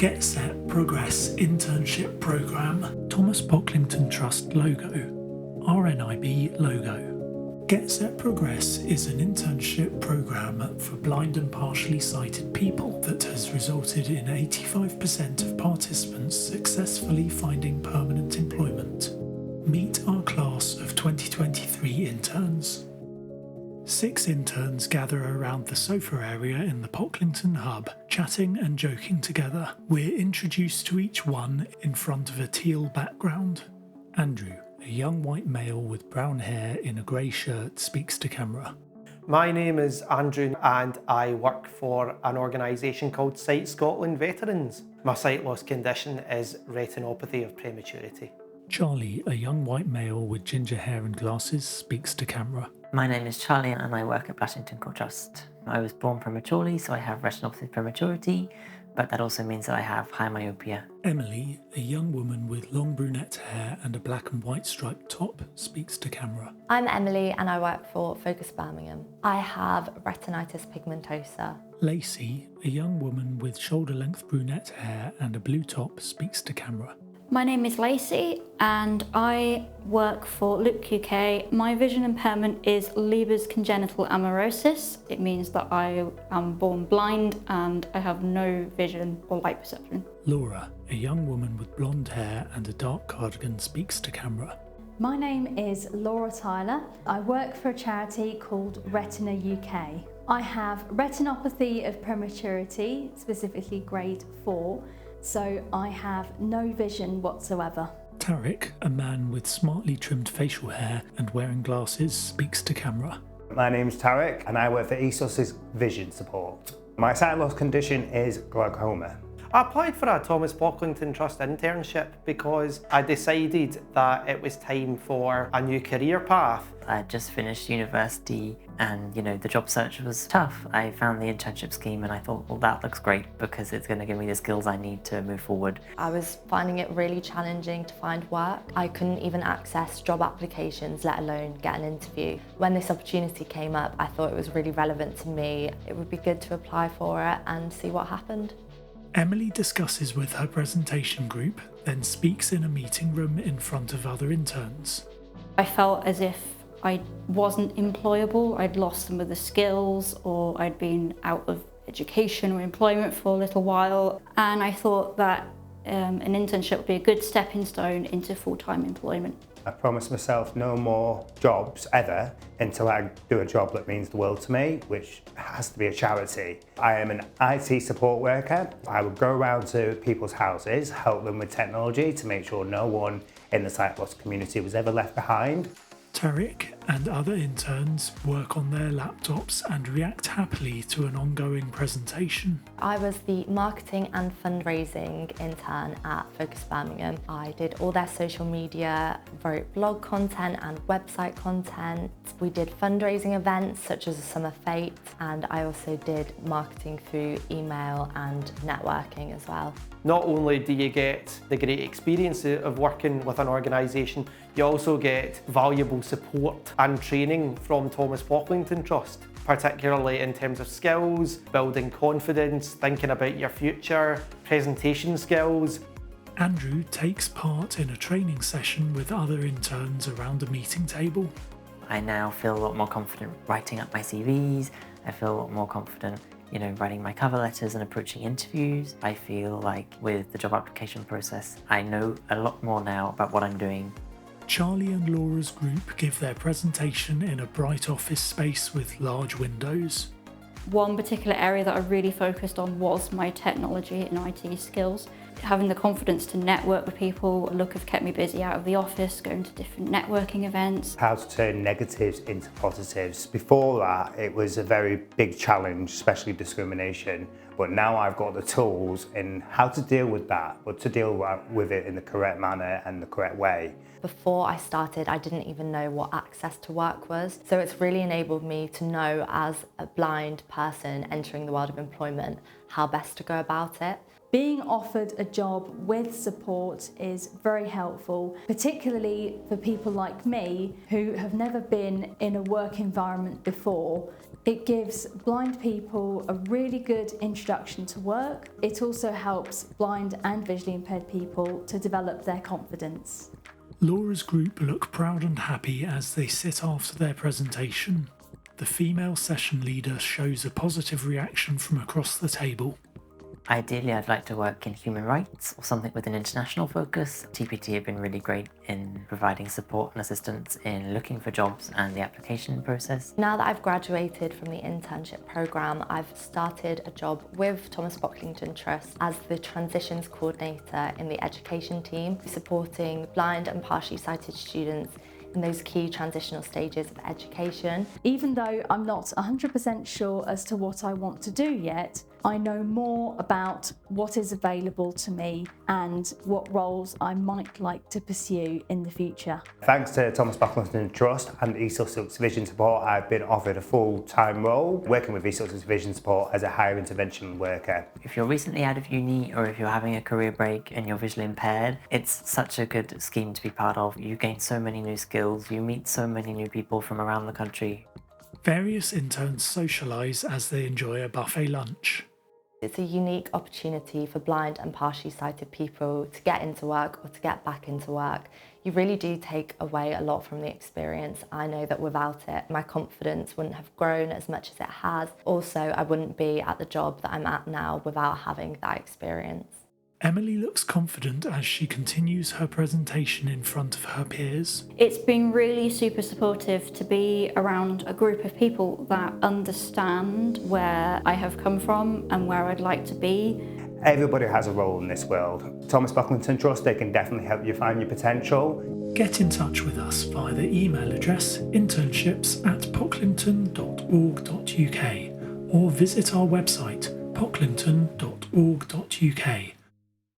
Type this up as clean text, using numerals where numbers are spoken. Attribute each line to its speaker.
Speaker 1: Get Set Progress Internship Programme, Thomas Pocklington Trust logo, RNIB logo. Get Set Progress is an internship programme for blind and partially sighted people that has resulted in 85% of participants successfully finding permanent employment. Meet our class of 2023 interns. 6 interns gather around the sofa area in the Pocklington Hub, chatting and joking together. We're introduced to each one in front of a teal background. Andrew, a young white male with brown hair in a grey shirt, speaks to camera.
Speaker 2: My name is Andrew and I work for an organisation called Sight Scotland Veterans. My sight loss condition is retinopathy of prematurity.
Speaker 1: Charlie, a young white male with ginger hair and glasses, speaks to camera.
Speaker 3: My name is Charlie and I work at Blashington Court Trust. I was born prematurely, so I have retinopathy of prematurity, but that also means that I have high myopia.
Speaker 1: Emily, a young woman with long brunette hair and a black and white striped top, speaks to camera.
Speaker 4: I'm Emily and I work for Focus Birmingham. I have retinitis pigmentosa.
Speaker 1: Lacey, a young woman with shoulder-length brunette hair and a blue top, speaks to camera.
Speaker 5: My name is Lacey and I work for Look UK. My vision impairment is Leber's congenital amaurosis. It means that I am born blind and I have no vision or light perception.
Speaker 1: Laura, a young woman with blonde hair and a dark cardigan, speaks to camera.
Speaker 6: My name is Laura Tyler. I work for a charity called Retina UK. I have retinopathy of prematurity, specifically grade 4. So I have no vision whatsoever.
Speaker 1: Tarek, a man with smartly trimmed facial hair and wearing glasses, speaks to camera.
Speaker 7: My name's Tarek and I work for ESOS's Vision Support. My sight loss condition is glaucoma.
Speaker 2: I applied for a Thomas Pocklington Trust internship because I decided that it was time for a new career path.
Speaker 3: I had just finished university and, the job search was tough. I found the internship scheme and I thought, well, that looks great because it's going to give me the skills I need to move forward.
Speaker 4: I was finding it really challenging to find work. I couldn't even access job applications, let alone get an interview. When this opportunity came up, I thought it was really relevant to me. It would be good to apply for it and see what happened.
Speaker 1: Emily discusses with her presentation group, then speaks in a meeting room in front of other interns.
Speaker 5: I felt as if I wasn't employable. I'd lost some of the skills or I'd been out of education or employment for a little while. And I thought that an internship would be a good stepping stone into full-time employment.
Speaker 7: I promised myself no more jobs ever until I do a job that means the world to me, which has to be a charity. I am an IT support worker. I would go around to people's houses, help them with technology to make sure no one in the sight loss community was ever left behind.
Speaker 1: Tarek and other interns work on their laptops and react happily to an ongoing presentation.
Speaker 4: I was the marketing and fundraising intern at Focus Birmingham. I did all their social media, wrote blog content and website content. We did fundraising events such as a summer fete, and I also did marketing through email and networking as well.
Speaker 2: Not only do you get the great experience of working with an organisation, you also get valuable support and training from Thomas Pocklington Trust, particularly in terms of skills, building confidence, thinking about your future, presentation skills.
Speaker 1: Andrew takes part in a training session with other interns around a meeting table.
Speaker 3: I now feel a lot more confident writing up my CVs. I feel a lot more confident writing my cover letters and approaching interviews. I feel like with the job application process, I know a lot more now about what I'm doing.
Speaker 1: Charlie and Laura's group give their presentation in a bright office space with large windows.
Speaker 5: One particular area that I really focused on was my technology and IT skills. Having the confidence to network with people, Look have kept me busy out of the office, going to different networking events.
Speaker 7: How to turn negatives into positives. Before that, it was a very big challenge, especially discrimination. But now I've got the tools in how to deal with that, but to deal with it in the correct manner and the correct way.
Speaker 4: Before I started, I didn't even know what access to work was. So it's really enabled me to know, as a blind person entering the world of employment, how best to go about it.
Speaker 6: Being offered a job with support is very helpful, particularly for people like me who have never been in a work environment before. It gives blind people a really good introduction to work. It also helps blind and visually impaired people to develop their confidence.
Speaker 1: Laura's group look proud and happy as they sit after their presentation. The female session leader shows a positive reaction from across the table.
Speaker 3: Ideally, I'd like to work in human rights or something with an international focus. TPT have been really great in providing support and assistance in looking for jobs and the application process.
Speaker 4: Now that I've graduated from the internship programme, I've started a job with Thomas Pocklington Trust as the transitions coordinator in the education team, supporting blind and partially sighted students in those key transitional stages of education.
Speaker 6: Even though I'm not 100% sure as to what I want to do yet, I know more about what is available to me and what roles I might like to pursue in the future.
Speaker 7: Thanks to Thomas Pocklington Trust and East Sussex Vision Support, I've been offered a full-time role working with East Sussex Vision Support as a higher intervention worker.
Speaker 3: If you're recently out of uni or if you're having a career break and you're visually impaired, it's such a good scheme to be part of. You gain so many new skills, you meet so many new people from around the country.
Speaker 1: Various interns socialise as they enjoy a buffet lunch.
Speaker 4: It's a unique opportunity for blind and partially sighted people to get into work or to get back into work. You really do take away a lot from the experience. I know that without it, my confidence wouldn't have grown as much as it has. Also, I wouldn't be at the job that I'm at now without having that experience.
Speaker 1: Emily looks confident as she continues her presentation in front of her peers.
Speaker 5: It's been really super supportive to be around a group of people that understand where I have come from and where I'd like to be.
Speaker 7: Everybody has a role in this world. Thomas Pocklington Trust, they can definitely help you find your potential.
Speaker 1: Get in touch with us via the email address internships@pocklington.org.uk or visit our website pocklington.org.uk.